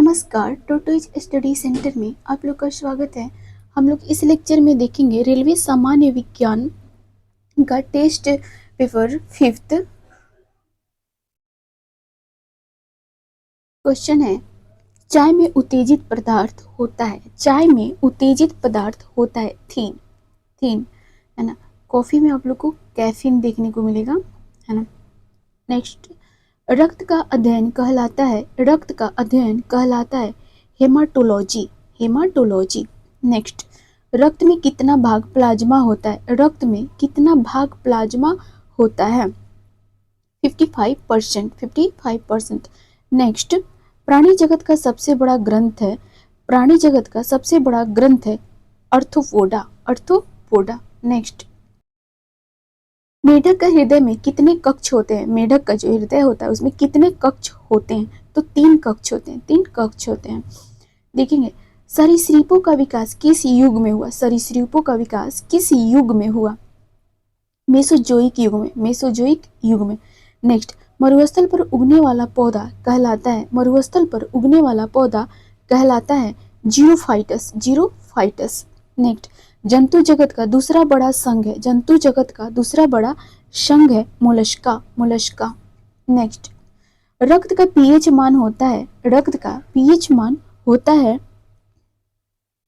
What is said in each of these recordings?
नमस्कार, tortoise study centre में आप लोग का स्वागत है। हम लोग इस लेक्चर में देखेंगे रेलवे सामान्य विज्ञान का टेस्ट पेपर 5th। क्वेश्चन है, चाय में उत्तेजित पदार्थ होता है। चाय में उत्तेजित पदार्थ होता है थीन है ना। कॉफी में आप लोग को कैफीन देखने को मिलेगा, है ना। नेक्स्ट, रक्त का अध्ययन कहलाता है हेमाटोलॉजी। नेक्स्ट, रक्त में कितना भाग प्लाज्मा होता है। रक्त में कितना भाग प्लाज्मा होता है? 55%। नेक्स्ट, प्राणी जगत का सबसे बड़ा ग्रंथ है अर्थोपोडा। नेक्स्ट, मेढक का हृदय में कितने कक्ष होते हैं? मेढक का जो हृदय होता है उसमें कितने कक्ष होते हैं? तो 3 कक्ष होते हैं। देखेंगे, सरीसृपों का विकास किस युग में हुआ? मेसोजोइक युग में। नेक्स्ट, मरुस्थल पर उगने वाला पौधा कहलाता है जीरोफाइटस। नेक्स्ट, जंतु जगत का दूसरा बड़ा संघ है मोलस्का। नेक्स्ट, रक्त का पीएच मान होता है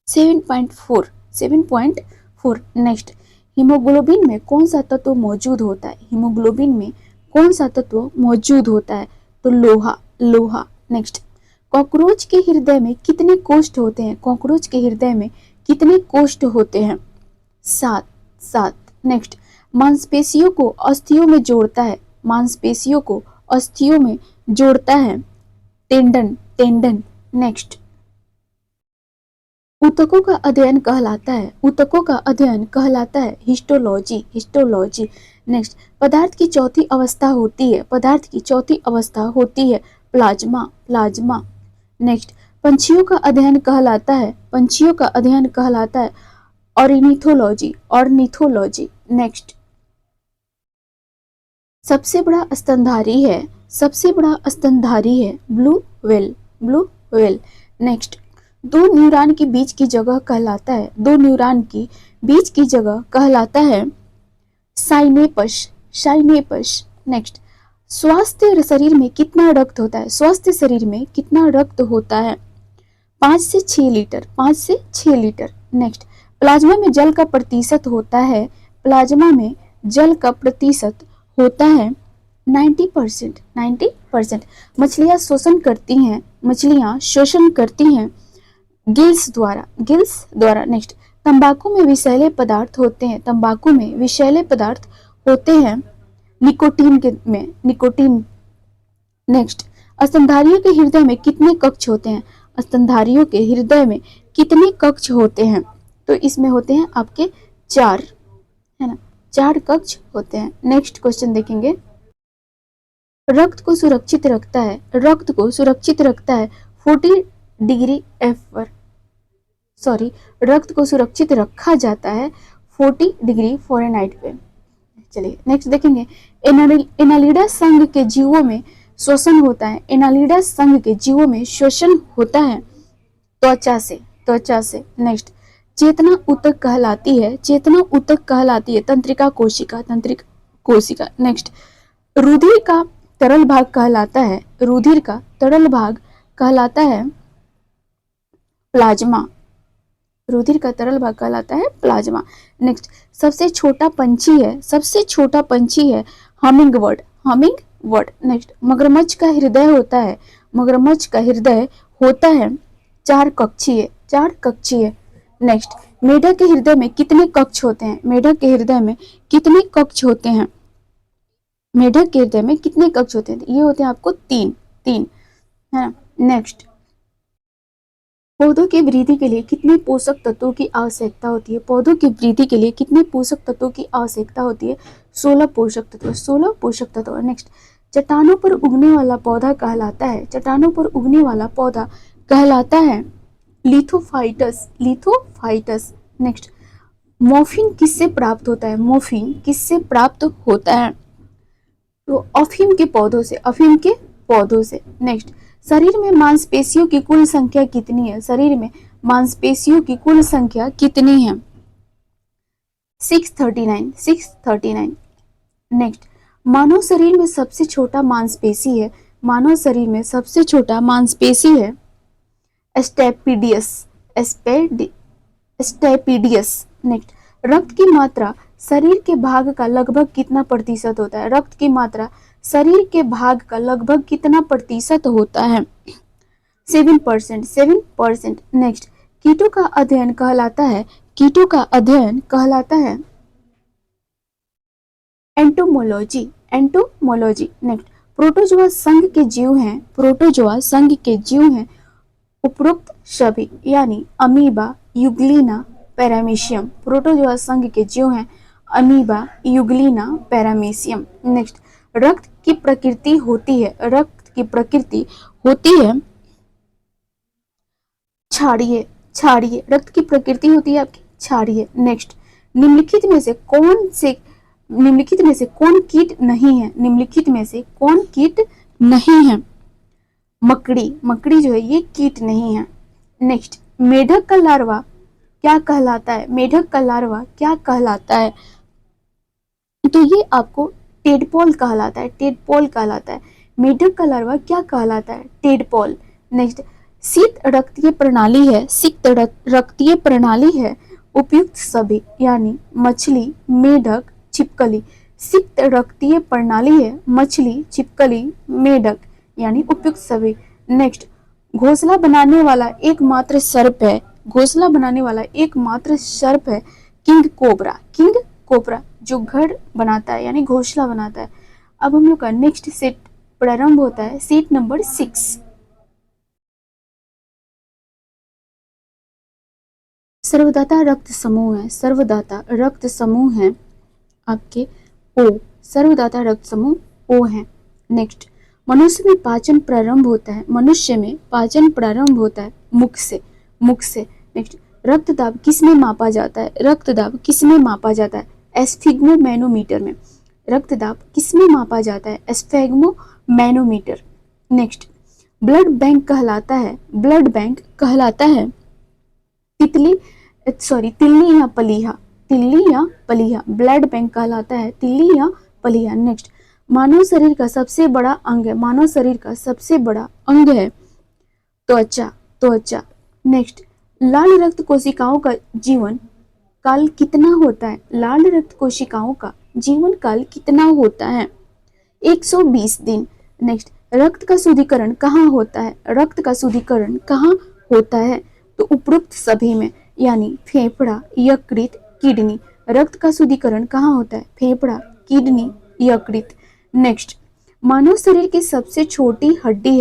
7.4। नेक्स्ट, हीमोग्लोबिन में कौन सा तत्व मौजूद होता है? तो लोहा। नेक्स्ट, कॉकरोच के हृदय में कितने कोष्ठ होते हैं? 7। नेक्स्ट, मांसपेशियों को अस्थियों में जोड़ता है टेंडन। नेक्स्ट, ऊतकों का अध्ययन कहलाता है हिस्टोलॉजी। नेक्स्ट, पदार्थ की चौथी अवस्था होती है प्लाज्मा। नेक्स्ट, पंछियों का अध्ययन कहलाता है ऑर्निथोलॉजी। नेक्स्ट, सबसे बड़ा स्तनधारी है ब्लू व्हेल। नेक्स्ट, दो न्यूरॉन की बीच की जगह कहलाता है साइनेपस। नेक्स्ट, स्वास्थ्य शरीर में कितना रक्त होता है? 5 से 6 लीटर। नेक्स्ट, प्लाज्मा में जल का प्रतिशत होता है 90%। मछलियां शोषण करती हैं गिल्स द्वारा। नेक्स्ट, तंबाकू में विषैले पदार्थ होते हैं निकोटीन। नेक्स्ट, स्तनधारियों के हृदय में कितने कक्ष होते हैं? तो इसमें होते हैं आपके 4, है ना। 4 कक्ष होते हैं। नेक्स्ट क्वेश्चन देखेंगे, रक्त को सुरक्षित रखता है 40 डिग्री F पर। रक्त को सुरक्षित रखा जाता है 40 डिग्री फ़ारेनहाइट पे। चलिए नेक्स्ट देखेंगे, एनालिडा संघ के जीवों में श्वसन होता है त्वचा से। नेक्स्ट, चेतना ऊतक कहलाती है तंत्रिका कोशिका। नेक्स्ट, रुधिर का तरल भाग कहलाता है प्लाज्मा। नेक्स्ट, सबसे छोटा पंछी है हमिंग बर्ड। नेक्स्ट, मगरमच्छ का हृदय होता है 4 कक्षीय। नेक्स्ट, मेढक के हृदय में कितने कक्ष होते हैं? ये होते हैं आपको 3, है ना। नेक्स्ट, पौधों की वृद्धि के लिए कितने पोषक तत्वों की आवश्यकता होती है? 16 पोषक तत्व। नेक्स्ट, चट्टानों पर उगने वाला पौधा कहलाता है लिथोफाइटस। नेक्स्ट, मॉर्फिन किससे प्राप्त होता है? तो अफीम के पौधों से। नेक्स्ट, शरीर में मांसपेशियों की कुल संख्या कितनी है? शरीर में मांसपेशियों की कुल संख्या कितनी है? 639। नेक्स्ट, मानव शरीर में सबसे छोटा मांसपेशी है, मानव शरीर में सबसे छोटा मांसपेशी है स्टेपीडियस। नेक्स्ट, रक्त की मात्रा शरीर के भाग का लगभग कितना प्रतिशत होता है? रक्त की मात्रा शरीर के भाग का लगभग कितना प्रतिशत होता है? 7%। नेक्स्ट, कीटों का अध्ययन कहलाता है एंटोमोलॉजी। नेक्स्ट, प्रोटोजोआ संघ के जीव हैं उपरोक्त सभी, यानी अमीबा, यूग्लिना, पैरामीशियम। प्रोटोजोआ संघ के जीव हैं अमीबा, यूग्लिना, पैरामीशियम। नेक्स्ट, रक्त की प्रकृति होती है क्षारीय। रक्त की प्रकृति होती है आपकी क्षारीय। नेक्स्ट, निम्नलिखित में से कौन कीट नहीं है? मकड़ी जो है ये कीट नहीं है। नेक्स्ट, मेढक का लार्वा क्या कहलाता है? तो ये आपको टेडपोल कहलाता है। मेढक का लार्वा क्या कहलाता है? टेडपोल। नेक्स्ट, शीत रक्तीय प्रणाली है उपयुक्त सभी, यानी मछली, मेढक, छिपकली। शीत रक्तीय प्रणाली है मछली, छिपकली, मेढक, यानी उपयुक्त सभी। नेक्स्ट, घोंसला बनाने वाला एकमात्र सर्प है किंग कोबरा, जो घर बनाता है यानी घोंसला बनाता है। अब हम लोग का नेक्स्ट सेट प्रारंभ होता है, सेट नंबर 6। सर्वदाता रक्त समूह है आपके ओ। सर्वदाता रक्त समूह ओ है। नेक्स्ट, मनुष्य में पाचन प्रारंभ होता है मुख से। नेक्स्ट, रक्तदाब किसमें मापा जाता है? एस्फिग्मोमैनोमीटर में। रक्तदाब किसमें मापा जाता है? एस्फिग्मोमैनोमीटर। नेक्स्ट, ब्लड बैंक कहलाता है तिल्ली या पलीहा। ब्लड बैंक कहलाता है तिल्ली या पलीहा। नेक्स्ट, मानव शरीर का सबसे बड़ा अंग है त्वचा। नेक्स्ट, लाल रक्त कोशिकाओं का जीवन काल कितना होता है? 120 दिन। नेक्स्ट, रक्त का शुद्धिकरण कहाँ होता है? तो उपरोक्त सभी में, यानी फेफड़ा, यकृत, किडनी। रक्त का शुद्धिकरण कहाँ होता है? फेफड़ा, किडनी, यकृत। नेक्स्ट, मानव शरीर की सबसे छोटी हड्डी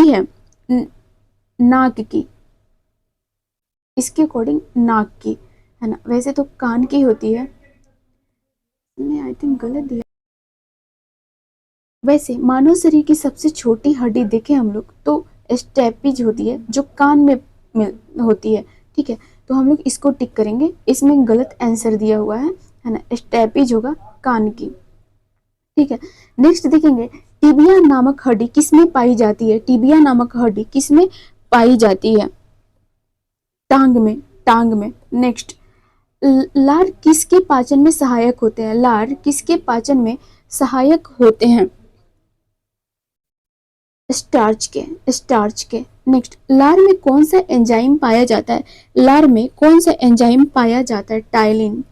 है नाक की। इसके अकॉर्डिंग नाक की है ना, वैसे तो कान की होती है, मैं आई थिंक गलत दिया। वैसे मानव शरीर की सबसे छोटी हड्डी देखें हम लोग तो स्टेपिज होती है, जो कान में होती है। ठीक है, तो हम लोग इसको टिक करेंगे, इसमें गलत आंसर दिया हुआ है ना, स्टेपिज होगा कान की। ठीक है, नेक्स्ट देखेंगे, टिबिया नामक हड्डी किसमें पाई जाती है? टांग में। नेक्स्ट, लार किसके पाचन में सहायक होते हैं? स्टार्च के। नेक्स्ट, लार में कौन सा एंजाइम पाया जाता है? टाइलिन।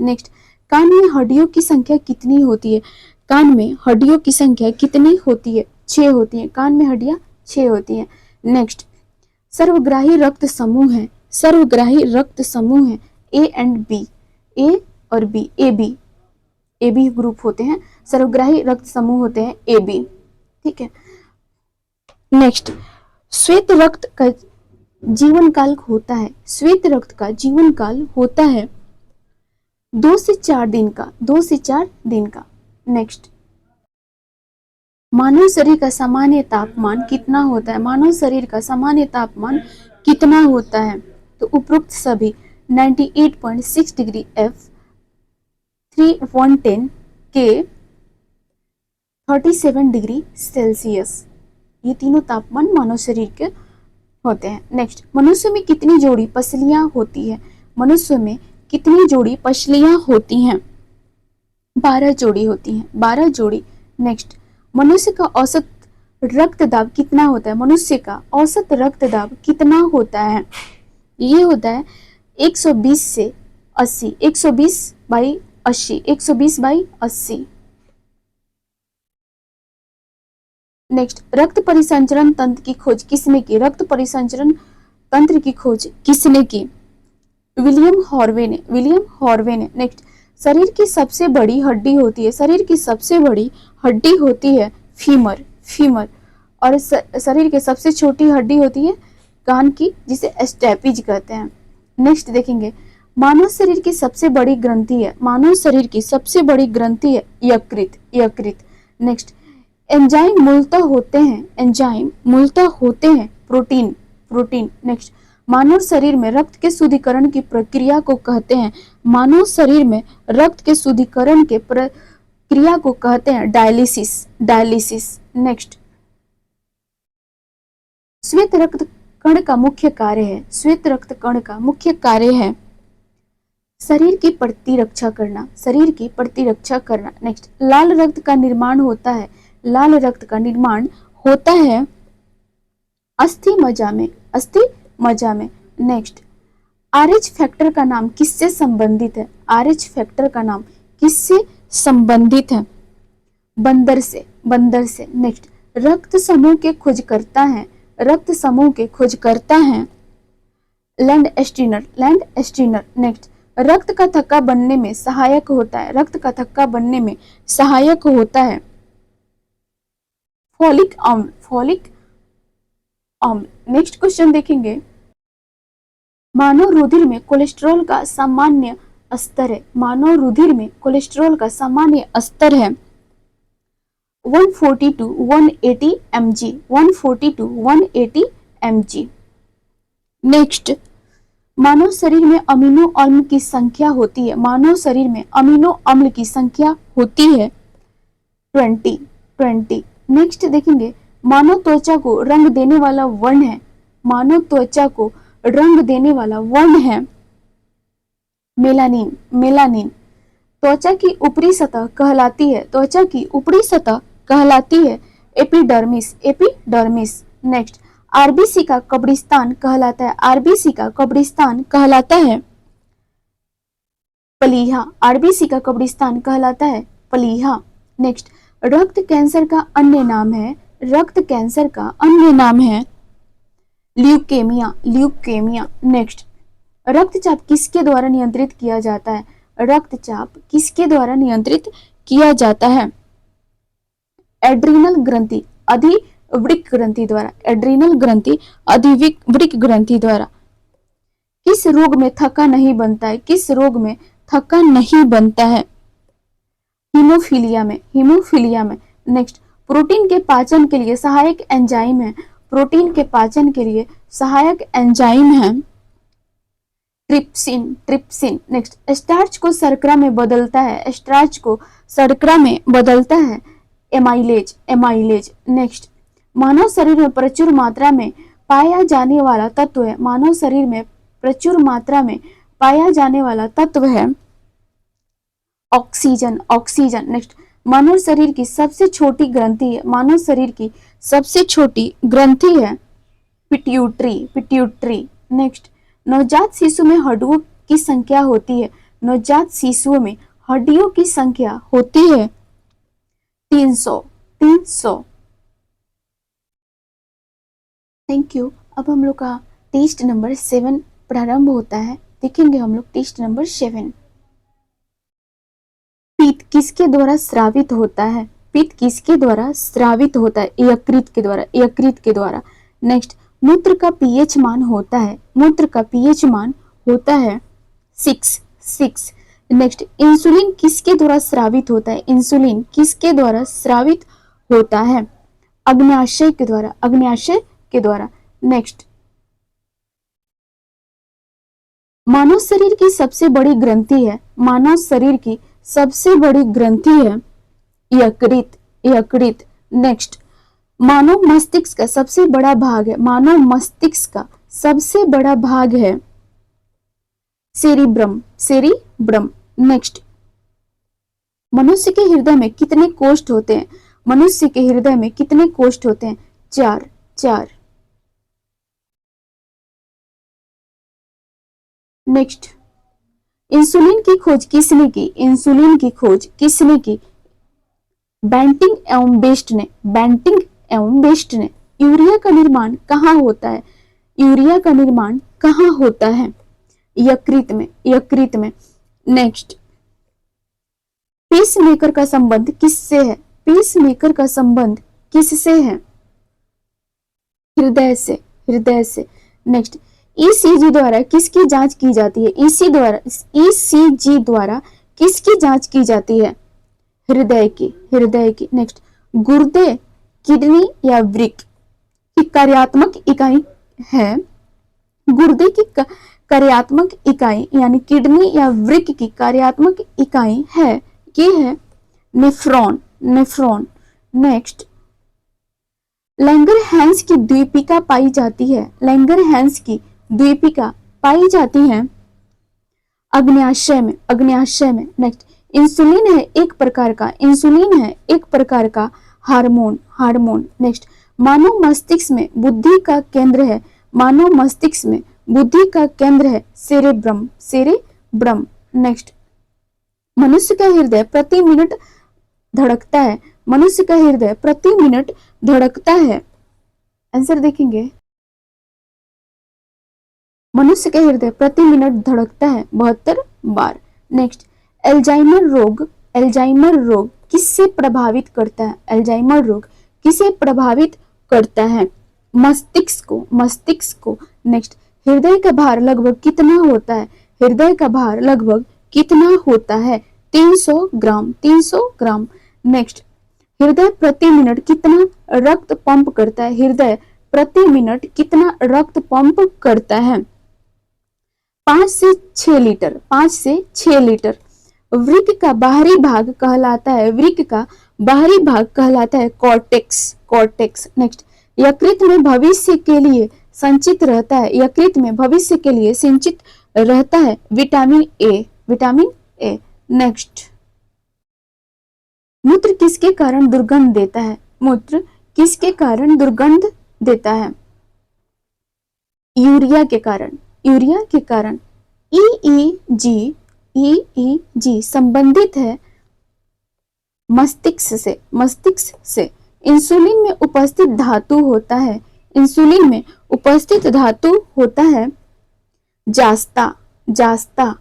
नेक्स्ट, कान में हड्डियों की संख्या कितनी होती है? 6 होती है। कान में हड्डियां 6 होती हैं। नेक्स्ट, सर्वग्राही रक्त समूह है ए एंड बी। ए और बी, ए बी ग्रुप होते हैं, सर्वग्राही रक्त समूह होते हैं ए बी। ठीक है, नेक्स्ट, श्वेत रक्त का जीवन काल होता है 2 से 4 दिन का। नेक्स्ट, मानव शरीर का सामान्य तापमान कितना होता है? तो उपरोक्त सभी 98.6 degree F, 3110 K, 37 degree Celsius. ये तीनों तापमान मानव शरीर के होते हैं। नेक्स्ट, मनुष्य में कितनी जोड़ी पसलियां होती है? मनुष्य में कितनी जोड़ी पसलियां होती हैं? 12 जोड़ी होती हैं, 12 जोड़ी। नेक्स्ट, मनुष्य का औसत रक्तदाब कितना होता है? मनुष्य का औसत रक्तदाब कितना होता है? ये होता है 120 से 80, 120 बाई 80, 120 बाई 80। नेक्स्ट, रक्त परिसंचरण तंत्र की खोज किसने की? रक्त परिसंचरण तंत्र की खोज किसने की? विलियम हॉर्वे ने, विलियम हॉर्वे ने। नेक्स्ट, शरीर की सबसे बड़ी हड्डी होती है, शरीर की सबसे बड़ी हड्डी होती है फीमर, फीमर। और शरीर की सबसे छोटी हड्डी होती है कान की, जिसे स्टेपिज कहते हैं। नेक्स्ट देखेंगे, मानव शरीर की सबसे बड़ी ग्रंथि है, मानव शरीर की सबसे बड़ी ग्रंथि है यकृत, यकृत। नेक्स्ट, एंजाइम मूलतः होते हैं, एंजाइम मूलतः होते हैं प्रोटीन, प्रोटीन। नेक्स्ट, मानव शरीर में रक्त के शुद्धिकरण की प्रक्रिया को कहते हैं, मानव शरीर में रक्त के शुद्धिकरण के प्रक्रिया को कहते हैं डायलिसिस, डायलिसिस। नेक्स्ट, श्वेत रक्त कण का मुख्य कार्य है, श्वेत रक्त कण का मुख्य कार्य है शरीर की प्रतिरक्षा करना, शरीर की प्रतिरक्षा करना। नेक्स्ट, लाल रक्त का निर्माण होता है, लाल रक्त का निर्माण होता है अस्थि मज्जा में, अस्थि मज्जा में। नेक्स्ट, आरएच फैक्टर का नाम किससे संबंधित है? आरएच फैक्टर का नाम किससे संबंधित है? बंदर से, बंदर से। नेक्स्ट, रक्त समूह के खोजकर्ता हैं, रक्त समूह के खोजकर्ता हैं land Steiner, land Steiner. Next, रक्त का थक्का बनने में सहायक होता है, रक्त का थक्का बनने में सहायक होता है फोलिक अम्ल, फोलिक अम्ल। नेक्स्ट क्वेश्चन देखेंगे, मानव रुधिर में कोलेस्ट्रॉल का सामान्य स्तर है, मानव रुधिर में कोलेस्ट्रॉल का सामान्य स्तर है 140 to 180 mg, 140 to 180 mg। Next, मानव शरीर में अमीनो अम्ल की संख्या होती है, मानव शरीर में अमीनो अम्ल की संख्या होती है 20। नेक्स्ट देखेंगे, मानव त्वचा को रंग देने वाला वर्ण है, मानव त्वचा को रंग देने वाला वर्ण है मेलानिन, मेलानिन। त्वचा की ऊपरी सतह कहलाती है, त्वचा की ऊपरी सतह कहलाती है एपिडर्मिस, एपिडर्मिस। नेक्स्ट, आरबीसी का कब्रिस्तान कहलाता है, आरबीसी का कब्रिस्तान कहलाता है प्लीहा, आरबीसी का कब्रिस्तान कहलाता है प्लीहा। नेक्स्ट, रक्त कैंसर का अन्य नाम है, रक्त कैंसर का अन्य नाम है ल्यूकेमिया, ल्यूकेमिया। नेक्स्ट, रक्तचाप किसके द्वारा नियंत्रित किया जाता है? रक्तचाप किसके द्वारा नियंत्रित किया जाता है? एड्रीनल ग्रंथि, अधिवृक्क ग्रंथि द्वारा, एड्रीनल ग्रंथि अधिवृक्क ग्रंथि द्वारा। किस रोग में थक्का नहीं बनता है? किस रोग में थक्का नहीं बनता है? हीमोफीलिया में, हीमोफीलिया में। नेक्स्ट, प्रोटीन के पाचन के लिए सहायक एंजाइम है, प्रोटीन के पाचन के लिए सहायक एंजाइम है ट्रिप्सिन, ट्रिप्सिन। नेक्स्ट, स्टार्च को शर्करा में बदलता है, स्टार्च को शर्करा में बदलता है एमाइलेज, एमाइलेज। नेक्स्ट, मानव शरीर में प्रचुर मात्रा में पाया जाने वाला तत्व है, मानव शरीर में प्रचुर मात्रा में पाया जाने वाला तत्व है ऑक्सीजन, ऑक्सीजन। नेक्स्ट, मानव शरीर की सबसे छोटी ग्रंथि है, मानव शरीर की सबसे छोटी ग्रंथि है पिट्यूटरी, पिट्यूटरी। नेक्स्ट, नवजात शिशु में हड्डियों की संख्या होती है, नवजात शिशुओं में हड्डियों की संख्या होती है 300, 300। Thank you. अब हम लोग का टेस्ट नंबर 7 प्रारंभ होता है। देखेंगे हम लोग टेस्ट नंबर 7। पित्त किसके द्वारा स्रावित होता है? पित्त किसके द्वारा स्रावित होता है? यकृत के द्वारा, यकृत के द्वारा। नेक्स्ट, मूत्र का पीएच मान होता है, मूत्र का पीएच मान होता है 6, 6। नेक्स्ट, इंसुलिन किसके द्वारा स्रावित होता है? इंसुलिन किसके द्वारा स्रावित होता है? अग्न्याशय के द्वारा, अग्न्याशय के द्वारा। नेक्स्ट, मानव शरीर की सबसे बड़ी ग्रंथि है, मानव शरीर की सबसे बड़ी ग्रंथि है यकृत, यकृत। नेक्स्ट, मानव मस्तिष्क का सबसे बड़ा भाग है, मानव मस्तिष्क का सबसे बड़ा भाग है सेरिब्रम, सेरिब्रम। नेक्स्ट, मनुष्य के हृदय में कितने कोष्ठ होते हैं, मनुष्य के हृदय में कितने कोष्ठ होते हैं, 4, 4। नेक्स्ट, इंसुलिन की खोज किसने की, इंसुलिन की खोज किसने की, बेंटिंग एवं बेस्ट ने, बेंटिंग एवं बेस्ट ने। यूरिया का निर्माण कहाँ होता है, यूरिया का निर्माण कहाँ होता है, यकृत में, यकृत में। नेक्स्ट, पेसमेकर का संबंध किससे है, पेसमेकर का संबंध किससे है, हृदय से, हृदय से। नेक्स्ट, ईसीजी द्वारा किसकी जांच की जाती है, ईसीजी द्वारा किसकी जांच की जाती है, हृदय की, हृदय की। नेक्स्ट, गुर्दे, किडनी या वृक्क की कार्यात्मक इकाई है, गुर्दे की कार्यात्मक इकाई यानी किडनी या वृक्क की कार्यात्मक इकाई है, ये है नेफ्रॉन, नेफ्रॉन। नेक्स्ट, लैंगरहैंस की द्वीपिका पाई जाती है, लैंगरहैंस की द्वीपिका पाई जाती है अग्न्याशय में, अग्न्याशय में। नेक्स्ट, इंसुलिन है एक प्रकार का, इंसुलिन है एक प्रकार का हार्मोन, हार्मोन। नेक्स्ट, मानव मस्तिष्क में बुद्धि का केंद्र है, मानव मस्तिष्क में बुद्धि का केंद्र है सेरेब्रम, सेरेब्रम। नेक्स्ट, मनुष्य का हृदय प्रति मिनट धड़कता है, मनुष्य का हृदय प्रति मिनट धड़कता है, आंसर देखेंगे, मनुष्य का हृदय प्रति मिनट धड़कता है 72 बार। नेक्स्ट, एल्जाइमर रोग, एल्जाइमर रोग किससे प्रभावित करता है, एल्जाइमर रोग किसे प्रभावित करता है, मस्तिष्क को, मस्तिष्क को। नेक्स्ट, हृदय का भार लगभग कितना होता है, हृदय का भार लगभग कितना होता है, 300 ग्राम, 300 ग्राम। नेक्स्ट, हृदय प्रति मिनट कितना रक्त पंप करता है, हृदय प्रति मिनट कितना रक्त पंप करता है, 5 से 6 लीटर, 5 से 6 लीटर। वृक्क का बाहरी भाग कहलाता है, वृक्क का बाहरी भाग कहलाता है कॉर्टेक्स, कॉर्टेक्स। नेक्स्ट, यकृत में भविष्य के लिए संचित रहता है, यकृत में भविष्य के लिए संचित रहता है vitamin A, vitamin A. Next, मूत्र किसके कारण दुर्गंध देता है, मूत्र किसके कारण दुर्गंध देता है, यूरिया के कारण, यूरिया के कारण। ईईजी, ईईजी संबंधित है मस्तिष्क से, मस्तिष्क से। इंसुलिन में उपस्थित धातु होता है, इंसुलिन में उपस्थित धातु होता है जास्ता, जास्ता।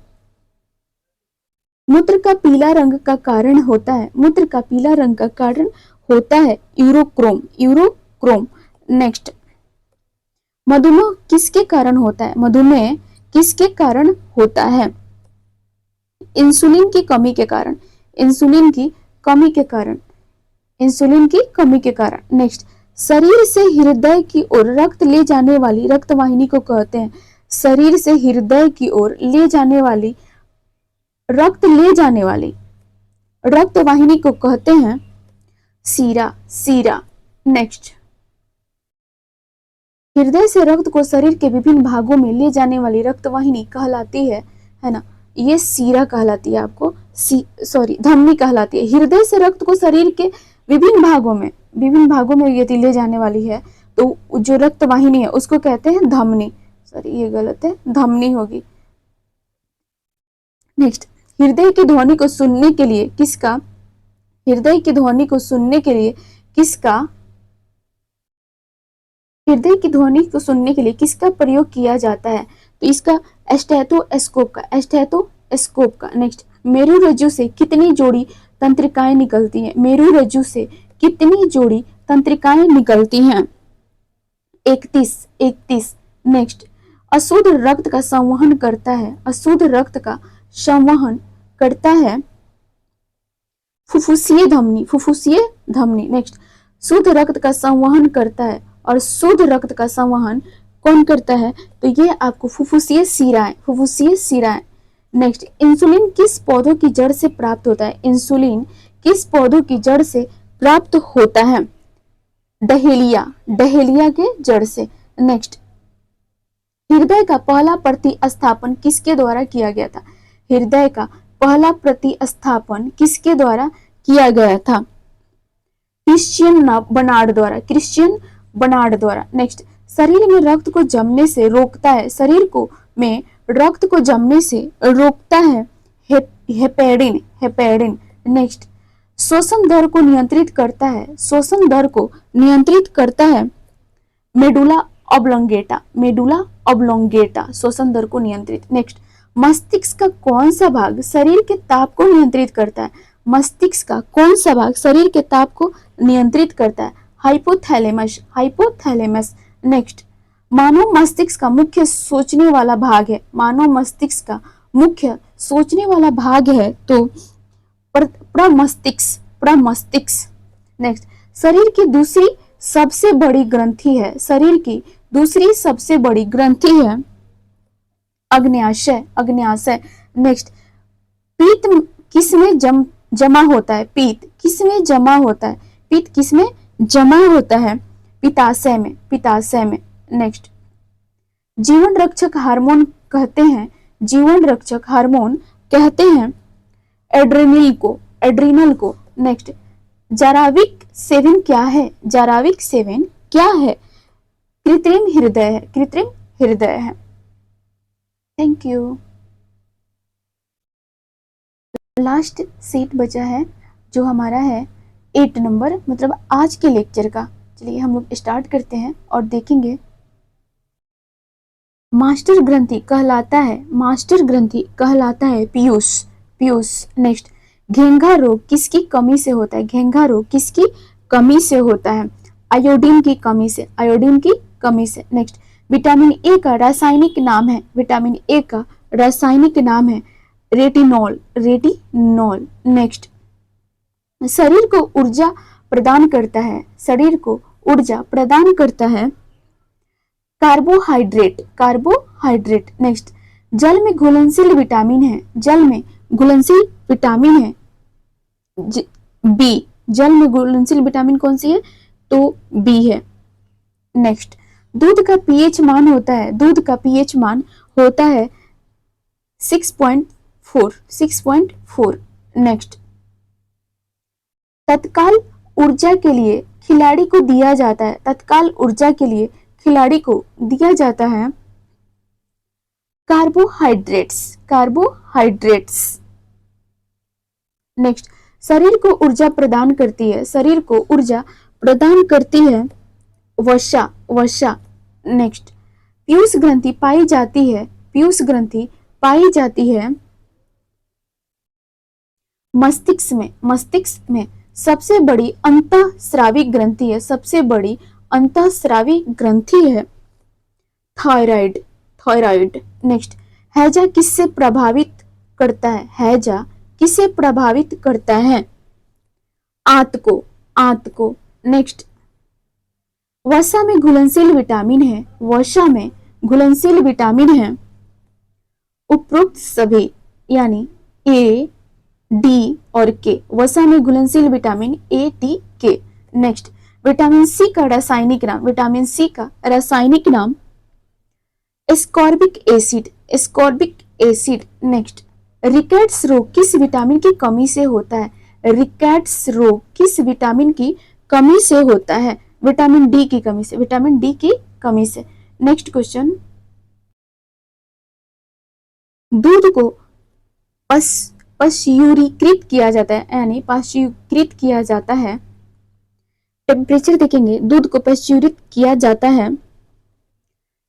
मूत्र का पीला रंग का कारण होता है, मूत्र का पीला रंग का कारण होता है यूरोक्रोम, यूरोक्रोम। नेक्स्ट, मधुमेह किसके कारण होता है, मधुमेह किसके कारण होता है, इंसुलिन की कमी के कारण, इंसुलिन की कमी के कारण, इंसुलिन की कमी के कारण। नेक्स्ट, शरीर से हृदय की ओर रक्त ले जाने वाली रक्तवाहिनी को कहते हैं, शरीर से हृदय की ओर ले जाने वाली रक्त ले जाने वाली रक्तवाहिनी को कहते हैं सीरा, सीरा। नेक्स्ट, हृदय से रक्त को शरीर के विभिन्न भागों में ले जाने वाली रक्तवाहिनी कहलाती है ना, ये सीरा कहलाती है, आपको धमनी कहलाती है। हृदय से रक्त को शरीर के विभिन्न भागों में यदि ले जाने वाली है तो जो रक्तवाहिनी है उसको कहते हैं धमनी, ये गलत है, धमनी होगी। नेक्स्ट, हृदय की ध्वनि को सुनने के लिए किसका, हृदय की ध्वनि को सुनने के लिए किसका, हृदय की ध्वनि को सुनने के लिए किसका प्रयोग किया जाता है, तो इसका स्टेथोस्कोप का, स्टेथोस्कोप का। नेक्स्ट, मेरुरज्जु से कितनी जोड़ी तंत्रिकाएं निकलती हैं, मेरुरज्जु से कितनी जोड़ी तंत्रिकाएं निकलती हैं, 31, 31। नेक्स्ट, अशुद्ध रक्त का संवहन करता है, अशुद्ध रक्त का संवहन करता है फुफ्फुसीय धमनी, फुफ्फुसीय धमनी। नेक्स्ट, शुद्ध रक्त का संवहन करता है और शुद्ध रक्त का संवहन कौन करता है, तो ये आपको फुफ्फुसीय शिराएं, फुफ्फुसीय शिराएं। नेक्स्ट, इंसुलिन किस पौधों की जड़ से प्राप्त होता है, इंसुलिन किस पौधों की जड़ से प्राप्त होता है? डहेलिया, डहेलिया के जड़ से। नेक्स्ट, हृदय का पहला प्रतिस्थापन किसके द्वारा किया गया था? हृदय का पहला प्रतिस्थापन किसके द्वारा किया गया था? क्रिश्चियन बर्नार्ड द्वारा, क्रिश्चियन बर्नार्ड द्वारा। नेक्स्ट, शरीर में रक्त को जमने से रोकता है, शरीर को में रक्त को जमने से रोकता है हेपेरिन, हेपेरिन। नेक्स्ट, श्वसन दर को नियंत्रित करता है, श्वसन दर को नियंत्रित करता है मेडुला ऑब्लोंगेटा, मेडुला ऑब्लोंगेटा श्वसन दर को नियंत्रित। नेक्स्ट, मस्तिष्क का कौन सा भाग शरीर के ताप को नियंत्रित करता है? मस्तिष्क का कौन सा भाग शरीर के ताप को नियंत्रित करता है? Hypothalamus, hypothalamus. नेक्स्ट, मानव मस्तिष्क का मुख्य सोचने वाला भाग है, मानव मस्तिष्क का मुख्य सोचने वाला भाग है तो प्रमस्तिष्क, प्रमस्तिष्क। नेक्स्ट, शरीर की दूसरी सबसे बड़ी ग्रंथि है, शरीर की दूसरी सबसे बड़ी ग्रंथि है अग्न्याशय, अग्न्याशय। नेक्स्ट, पीत किसमें जमा होता है? पीत किसमें जमा होता है? पीत किसमें जमा होता है? पित्ताशय में, पित्ताशय में। नेक्स्ट, जीवन रक्षक हार्मोन कहते हैं, जीवन रक्षक हार्मोन कहते हैं एड्रेनल को, एड्रीनल को। नेक्स्ट, जाराविक सेवन क्या है? जाराविक सेवन क्या है? कृत्रिम हृदय है, कृत्रिम हृदय है। Thank you. लास्ट सीट बचा है जो हमारा है 8 नंबर, मतलब आज के लेक्चर का। चलिए हम लोग स्टार्ट करते हैं और देखेंगे। मास्टर ग्रंथि कहलाता है, मास्टर ग्रंथि कहलाता है पीयूष, पीयूष। नेक्स्ट, घेंघा रोग किसकी कमी से होता है? घेंघा रोग किसकी कमी से होता है? आयोडीन की कमी से, आयोडीन की कमी से। नेक्स्ट, विटामिन ए का रासायनिक नाम है, विटामिन ए का रासायनिक नाम है रेटिनॉल, रेटिनॉल। नेक्स्ट, शरीर को ऊर्जा प्रदान करता है, शरीर को ऊर्जा प्रदान करता है कार्बोहाइड्रेट, कार्बोहाइड्रेट। नेक्स्ट, जल में घुलनशील विटामिन है, जल में घुलनशील विटामिन है बी, जल में घुलनशील विटामिन कौन सी है? तो बी है। नेक्स्ट, दूध का पीएच मान होता है, दूध का पीएच मान होता है 6.4, 6.4। नेक्स्ट, तत्काल ऊर्जा के लिए खिलाड़ी को दिया जाता है, तत्काल ऊर्जा के लिए खिलाड़ी को दिया जाता है कार्बोहाइड्रेट्स, कार्बोहाइड्रेट्स। नेक्स्ट, शरीर को ऊर्जा प्रदान करती है, शरीर को ऊर्जा प्रदान करती है वसा, वसा। नेक्स्ट, पीयूष ग्रंथि पाई जाती है, पीयूष ग्रंथि पाई जाती है मस्तिष्क में, मस्तिष्क में। सबसे बड़ी अंतःस्रावी ग्रंथि है, सबसे बड़ी अंतःस्रावी ग्रंथि है थायराइड, थायराइड। नेक्स्ट, हैजा किससे प्रभावित करता है? हैजा किसे प्रभावित करता है? आंत को, आंत को। नेक्स्ट, वसा में घुलनशील विटामिन है, वसा में घुलनशील विटामिन है उपरोक्त सभी, यानी ए, डी और के, वसा में घुलनशील विटामिन ए, डी, के। नेक्स्ट, विटामिन सी का रासायनिक नाम, विटामिन सी का रासायनिक नाम ascorbic acid, ascorbic acid. Next, rickets रोग किस विटामिन की कमी से होता है? रिकेट्स रोग किस विटामिन की कमी से होता है? विटामिन डी की कमी से, विटामिन डी की कमी से। नेक्स्ट क्वेश्चन, दूध को पाश्चुरीकृत किया जाता है, यानी पाश्चुरीकृत किया जाता है। टेम्परेचर देखेंगे, दूध को पाश्चुरीकृत किया जाता है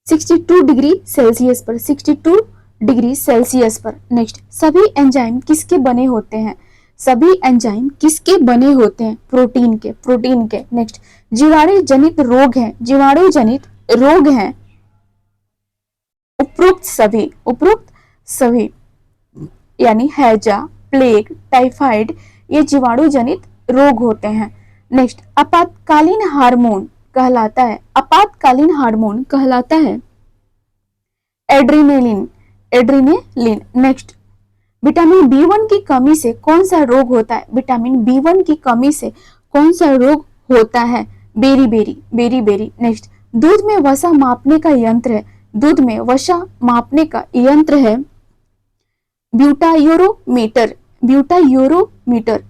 62 डिग्री सेल्सियस पर, 62 डिग्री सेल्सियस पर। नेक्स्ट, सभी एंजाइम किसके बने होते हैं? सभी एंजाइम किसके बने होते हैं? प्रोटीन के, प्रोटीन के। नेक्स्ट, जीवाणु जनित रोग हैं, जीवाणु जनित रोग हैं उपरोक्त सभी, उपरोक्त सभी, यानी हैजा, प्लेग, टाइफाइड, ये जीवाणु जनित रोग होते हैं। नेक्स्ट, आपातकालीन हार्मोन कहलाता है, आपातकालीन हार्मोन कहलाता है adrenaline, adrenaline. Next, vitamin B1 की कमी से कौन सा रोग होता है? विटामिन B1 की कमी से कौन सा रोग होता है? Berry berry, berry berry. Next, दूध में वसा मापने का यंत्र है, दूध में वसा मापने का यंत्र है ब्यूटायोरोमीटर, ब्यूटायोरोमीटर।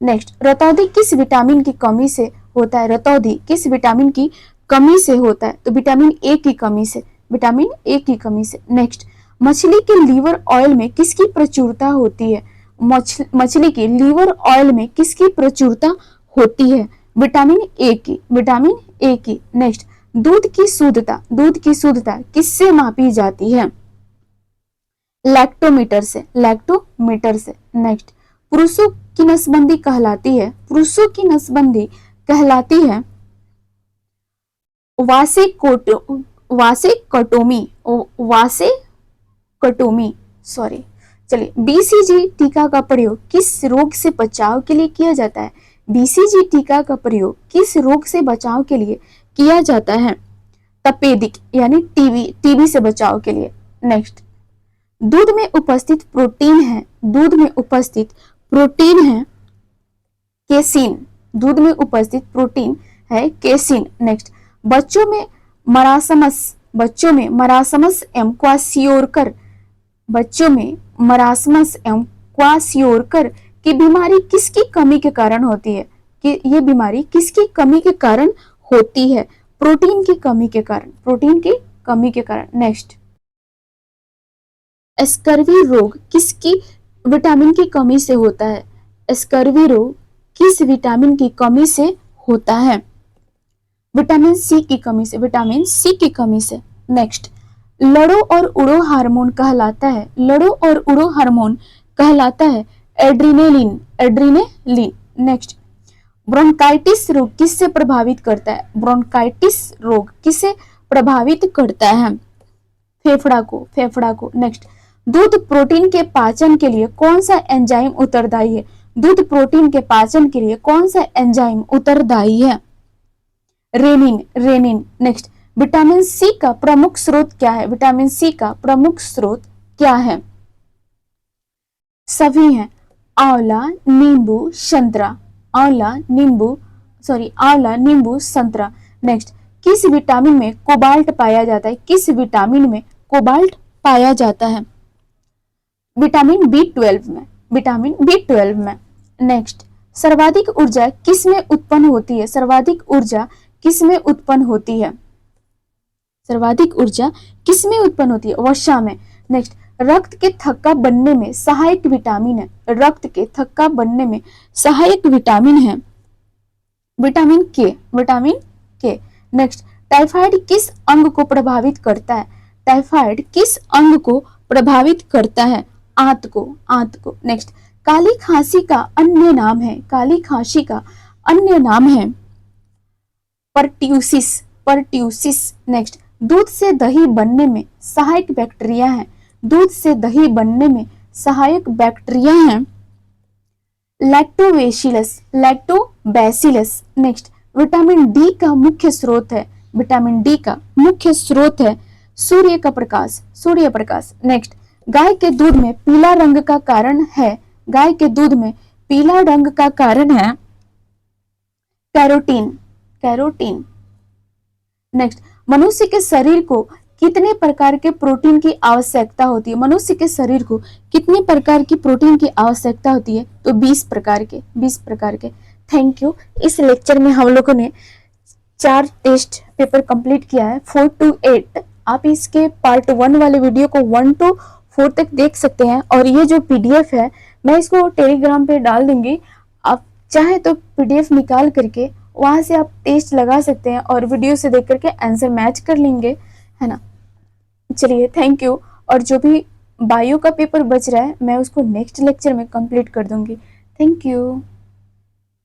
नेक्स्ट, रतौंधी किस विटामिन की कमी से होता है? रतौंधी किस विटामिन की कमी से होता है? तो विटामिन ए की कमी से, विटामिन ए की कमी से। नेक्स्ट, मछली के लीवर ऑयल में किसकी प्रचुरता होती है? मछली के लीवर ऑयल में किसकी प्रचुरता होती है? विटामिन ए की, विटामिन ए की। नेक्स्ट, दूध की शुद्धता, दूध की शुद्धता किससे मापी जाती है? लैक्टोमीटर से, लैक्टोमीटर से। नेक्स्ट, पुरुषों की नसबंदी कहलाती है, पुरुषों की नसबंदी कहलाती है वासेकटोमी, सॉरी। चलिए, बीसीजी टीका का प्रयोग किस रोग से बचाव के लिए किया जाता है? बीसीजी टीका का प्रयोग किस रोग से बचाव के लिए किया जाता है? तपेदिक यानी टीबी से बचाव के लिए। नेक्स्ट, दूध में उपस्थित प्रोटीन है, दूध में उपस्थित प्रोटीन है केसिन, दूध में उपस्थित प्रोटीन है केसिन। नेक्स्ट, बच्चों में मरासमस, बच्चों में मरासमस एवं क्वासियोरकर, बच्चों में मरासमस एवं क्वासियोरकर की बीमारी किसकी कमी के कारण होती है? कि ये बीमारी किसकी कमी के कारण होती है? प्रोटीन की कमी के कारण, प्रोटीन की कमी के कारण। नेक्स्ट, स्कर्वी रोग किसकी विटामिन की कमी से होता है? स्कर्वी रोग किस विटामिन की कमी से होता है? विटामिन सी की कमी से, विटामिन सी की कमी से। नेक्स्ट, लड़ो और उड़ो हार्मोन कहलाता है, लड़ो और उड़ो हार्मोन कहलाता है एड्रीनेलिन, एड्रीनेलिन। नेक्स्ट, ब्रोंकाइटिस रोग किससे प्रभावित करता है? ब्रोंकाइटिस रोग किसे प्रभावित करता है? फेफड़ा को, फेफड़ा को। नेक्स्ट, दूध प्रोटीन के पाचन के लिए कौन सा एंजाइम उत्तरदायी है? दूध प्रोटीन के पाचन के लिए कौन सा एंजाइम उत्तरदायी है? Rennin, rennin. Next, vitamin C का प्रमुख स्रोत क्या है? विटामिन सी का प्रमुख स्रोत क्या है? सभी हैं, आंवला, नींबू, संतरा, आंवला, नींबू, सॉरी, आंवला, नींबू, संतरा। नेक्स्ट, किस विटामिन में कोबाल्ट पाया जाता है? किस विटामिन में कोबाल्ट पाया जाता है? विटामिन B12 में, विटामिन B12 में। नेक्स्ट, सर्वाधिक ऊर्जा किस में उत्पन्न होती है? सर्वाधिक ऊर्जा किस में उत्पन्न होती है? सर्वाधिक ऊर्जा किस में उत्पन्न होती है? वसा में। नेक्स्ट, रक्त के थक्का बनने में सहायक विटामिन है, रक्त के थक्का बनने में सहायक विटामिन है विटामिन के, विटामिन के। नेक्स्ट, टाइफाइड किस अंग को प्रभावित करता है? टाइफाइड किस अंग को प्रभावित करता है? आंत को, आंत को। नेक्स्ट, काली खांसी का अन्य नाम है, काली खांसी का अन्य नाम है परट्यूसिस, परट्यूसिस। नेक्स्ट, दूध से दही बनने में सहायक बैक्टीरिया है, दूध से दही बनने में सहायक बैक्टीरिया है lactobacillus, lactobacillus. Next, vitamin D का मुख्य स्रोत है, विटामिन डी का मुख्य स्रोत है सूर्य का प्रकाश, सूर्य प्रकाश। नेक्स्ट, गाय के दूध में पीला रंग का कारण है, गाय के दूध में पीला रंग का कारण है कैरोटीन, कैरोटीन। नेक्स्ट, मनुष्य के शरीर को कितने प्रकार के प्रोटीन की आवश्यकता होती है? मनुष्य के शरीर को कितने प्रकार की प्रोटीन की आवश्यकता होती है? तो 20 प्रकार के, 20 प्रकार के। Thank you. इस लेक्चर में हम लोगों ने 4 टेस्ट पेपर कंप्लीट किया है, 4 to 8। आप इसके पार्ट 1 वाले वीडियो को 1 to 4 तक देख सकते हैं, और ये जो PDF है मैं इसको टेलीग्राम पे डाल दूंगी, आप चाहे तो PDF निकाल करके वहां से आप टेस्ट लगा सकते हैं और वीडियो से देख करके आंसर मैच कर लेंगे, है ना। चलिए, थैंक यू। और जो भी बायो का पेपर बच रहा है मैं उसको नेक्स्ट लेक्चर में कंप्लीट कर दूंगी। Thank you.